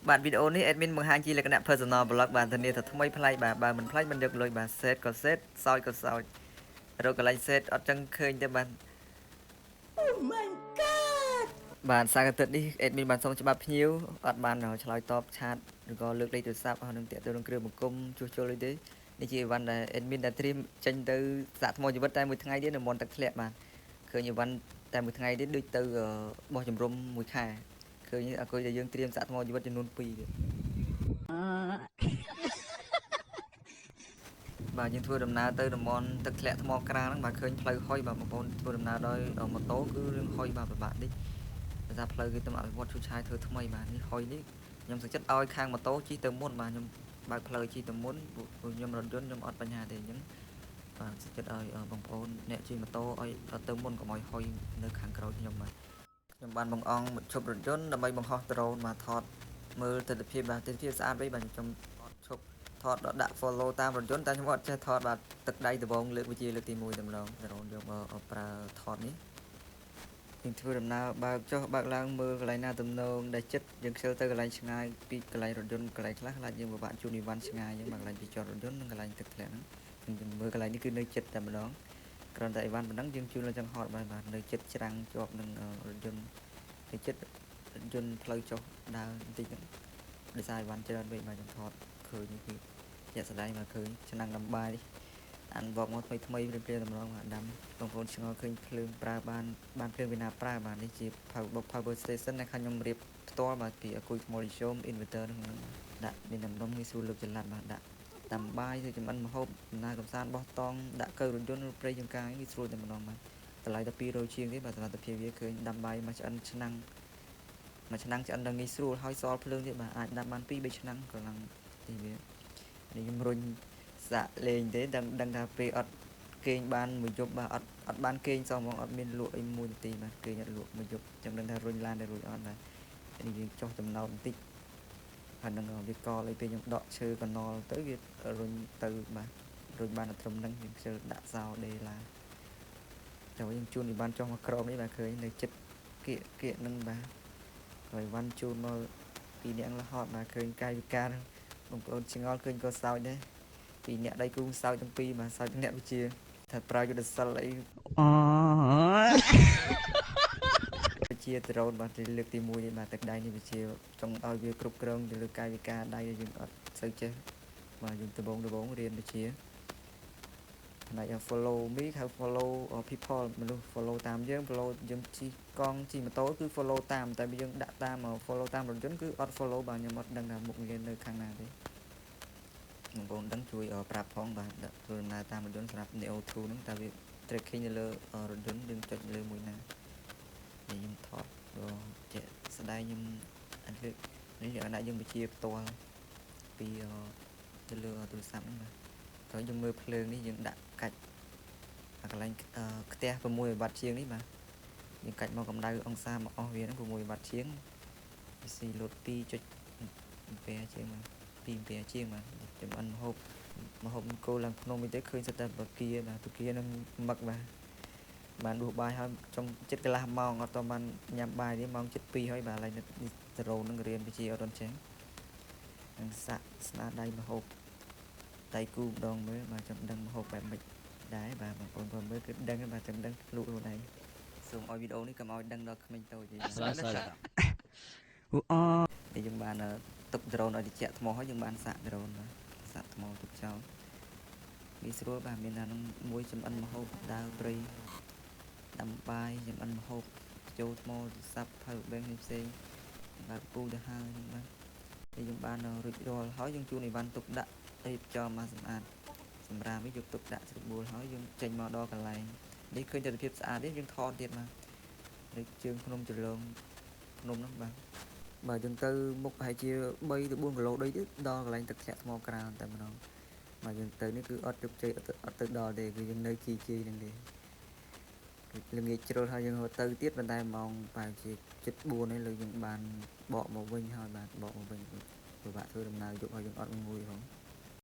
bạn video này admin bằng hai chi là cái nạp personal blog bạn thân niên thật thay play bà mình play mình được lôi bà set có set soi có soi rồi cái lại set ở chân khơi cho bạn Oh my god បានសារកទឹកនេះ admin បានសូមច្បាប់ភ្ញៀវអត់បានឆ្លើយតបឆាតឬក៏លើកលេខទូរស័ព្ទអស់នឹងតាក់ទងនឹងគ្រឿងបង្គុំជួសជុលអីទេនេះជាអីវ៉ាន់ដែល admin ដែលត្រៀមចេញទៅសាកថ្មជីវិតតែមួយថ្ងៃទៀតនៅមន់ទឹកធ្លាក់បានឃើញអីវ៉ាន់តែមួយថ្ងៃទៀតដូចទៅបោះជំរំមួយខែឃើញអគុយដែលយើងត្រៀមសាកថ្មជីវិតចំនួន2ទៀតបាទយើងធ្វើដំណើរទៅតំបន់ទឹកធ្លាក់ថ្មក្រាលហ្នឹងបាទឃើញផ្លូវហុយបាទបងប្អូនធ្វើដំណើរដោយម៉ូតូគឺរឿងហុយបាទពិបាកតិចដោយសារផ្លូវគេទៅអភិវឌ្ឍឈូសឆាយធ្វើថ្មីបាទនេះហុយនេះខ្ញុំសុខចិត្តឲ្យខាងម៉ូតូជិះទៅមុនបាទខ្ញុំបើកផ្លូវជិះទៅមុនព្រោះខ្ញុំរថយន្តខ្ញុំអត់បញ្ហាទេអញ្ចឹងបាទសុខចិត្តឲ្យបងប្អូនអ្នកជិះម៉ូតូឲ្យទៅមុនកុំឲ្យហុយនៅខាងក្រោយខ្ញុំបាទខ្ញុំបានបង្អង់ឈប់រថយន្តដើម្បីបង្ហោះដ្រូនមកថតមើលទិដ្ឋភាពបាទទិដ្ឋភាពស្អាតវិញបាទខ្ញុំឈប់ថតដាក់ follow តាមរថយន្តតែខ្ញុំអត់ចេះថតបាទទឹកដៃដបងលើកវិជាលើកទី1តែម្ដងដ្រូនយកមកប្រើថតនេះយើងធ្វើដំណើរបើកចុះបើកឡើងមើលកន្លែងណាទំនងដែលចិត្តយើងខ្ជិលទៅកន្លែងឆ្ងាយពីកន្លែងរថយន្តកន្លែងខ្លះយើងពិបាកជួលនីវ៉ាន់ឆ្ងាយអញ្ចឹងបើកន្លែងពីចតរថយន្តនិងកន្លែងទឹកធ្លាក់ហ្នឹងយើងមើលកន្លែងនេះគឺនៅចិត្តតែម្ដងគ្រាន់តែអីវ៉ាន់ប៉ុណ្ណឹងយើងជួលនៅចង្ហត់បាទនៅចិត្តច្រាំងជាប់នឹងរថយន្តនៅចិត្តរថយន្តផ្លូវចុះដើរបន្តិចហ្នឹងដោយសារអីវ៉ាន់ច្រើនពេកបាទខ្ញុំថតឃើញនេះគឺជាក់ស្ដែងមកឃើញឆ្នាំងដាំបាយអានវកមកថ្មីព្រាមតម្រងមកដាំបងប្អូនឆ្ងល់ឃើញភ្លើងប្រើបានភ្លើងពីណាប្រើបាទនេះជា power station ដែលខ្ញុំរៀបផ្ទាល់បាទពីអគុយ Molisome inverter ហ្នឹងដាក់មានដំណុំងាយស្រួលលើកចល័តបាទដាក់ដាំបាយទៅចម្អិនម្ហូបដំណើរកំសាន្តបោះតង់ដាក់កៅរថយន្តឬព្រៃចង្ការងាយស្រួលតែម្ដងបាទតម្លៃតែ200ជាងទេបាទសមត្ថភាពវាឃើញដាំបាយមកឆ្អិនឆ្នាំងមួយឆ្នាំងឆ្អិនដល់ងាយស្រួលហើយសល់ភ្លើងទៀតបាទអាចដាំបាន2-3ឆ្នាំងក៏ឡើងទីវានេះខ្ញុំរុញសាក់លេងទេដឹងថាពេលអត់គេងបានមួយយប់បាទអត់បានគេងសោះហ្មងអត់មានលក់អី1នាទីបាទគេងអត់លក់មួយយប់ចាំដឹងថារុញឡានទៅរួចអត់បាទនេះយើងចុះចំណោទបន្តិចហើយនឹងវាកលអីពេលខ្ញុំដកឈើកណលទៅវារុញទៅបាទរុញបានតែត្រឹមហ្នឹងខ្ញុំខ្ជិលដាក់សោដេឡាចូលយើងជួនវិបានចុះមកក្រមនេះបាទឃើញនៅចិត្តគៀកនឹងបាទហើយវ៉ាន់ជូនមកពីអ្នកលហត់បាទឃើញកាយវិការបងប្អូនឆ្ងល់ឃើញក៏សោចដែរពីអ្នកដៃគូសោចទាំងពីរបាទសោចអ្នកវិជាថាប្រើយុទ្ធសិលអីវិជាដ្រូនបាទលើកទី1នេះបាទទឹកដៃនេះវិជាចង់ឲ្យវាគ្រប់គ្រងទៅលើកាយវិការដៃយើងអត់សូវចេះបាទយើងដបងរៀនវិជាណៃ follow me ហៅ follow people មនុស្ស follow តាមយើង follow យើងជិះកង់ជិះម៉ូតូគឺ follow តាមតែយើងដាក់តាម follow តាមរថយន្តគឺអត់ follow បាទខ្ញុំអត់ដឹងថាមុខងារនៅខាងណាទេបងប្អូនដឹងជួយប្រាប់ផងបាទដាក់ធ្វើដំណើរតាមរថយន្តសម្រាប់ Neo 2ហ្នឹងតើវា tracking នៅលើរថយន្តយើងចុចលើមួយណានេះខ្ញុំថតជាស្ដែងខ្ញុំអត់លើកនេះអ្នកយើងបញ្ជាផ្ទាល់ពីទៅលើទូរស័ព្ទហ្នឹងបាទហើយយើងមើលភ្លើងនេះយើងដាក់កាច់កន្លែងខ្ទះ6វ៉ាត់ជាងនេះបាទយើងកាច់មកកម្ដៅអង្សាមកអស់វាហ្នឹង6វ៉ាត់ជាង PC load 2.5 ampere ជាងបាទ2 ampere ជាងបាទចំអិនម្ហូបគោឡើងភ្នំវិញទៅឃើញសិតតែបកាបាទបកានឹងមឹកបាទបានដួសបាយហើយចង់ចិត្តកន្លះម៉ោងអត់តបានញ៉ាំបាយទេម៉ោង7:02ហើយបាទឥឡូវនេះដ្រូននឹងរៀនវិជាអត់ចេះនឹងសាក់ស្នាដៃម្ហូបដៃគូម្ដងមើលបាទចង់ដឹងម្ហូបបែបម៉េចដែរបាទបងប្អូនមើលគឺដឹងបាទចង់ដឹងលក់ខ្លួនឯងសូមឲ្យវីដេអូនេះកុំឲ្យដឹងដល់ក្មេងតូចទេបាទនេះយើងបានទុកដ្រូនឲ្យត្រជាក់ថ្មហើយយើងបានសាក់ដ្រូនបាទសាក់ថ្មទុកចោលងាយស្រួលបាទមានថានឹងមួយចំអិនម្ហូបដើរព្រៃដាំបាយចំអិនម្ហូបចូលថ្មសាប់ផៅបែងផ្សេងបាទពូទៅហើយបាទនេះយើងបានរួចរាល់ហើយយើងជួនអីវ៉ាន់ទុកដាក់អីចោលមកសម្អាតសម្រាប់នេះយកទុកដាក់ស្រួលហើយយើងចេញមកដល់កន្លែងនេះឃើញទិដ្ឋភាពស្អាតទេយើងថតទៀតបាទលើជើងភ្នំចលងភ្នំហ្នឹងបាទយើងទៅមុខប្រហែលជា3ទៅ4គីឡូដីទៀតដល់កន្លែងទឹកធ្លាក់ថ្មក្រាលតែម្ដងបាទយើងទៅនេះគឺអត់ជោគជ័យអត់ទៅដល់ទេគឺយើងនៅជីហ្នឹងទេល្ងាចជ្រុលហើយយើងទៅទៀតប៉ុន្តែម៉ោងប្រហែលជា7:04នេះលើយើងបានបកមកវិញហើយបាទបកមកវិញពិបាកធ្វើដំណើរយប់ហើយយើងអត់ងួយផង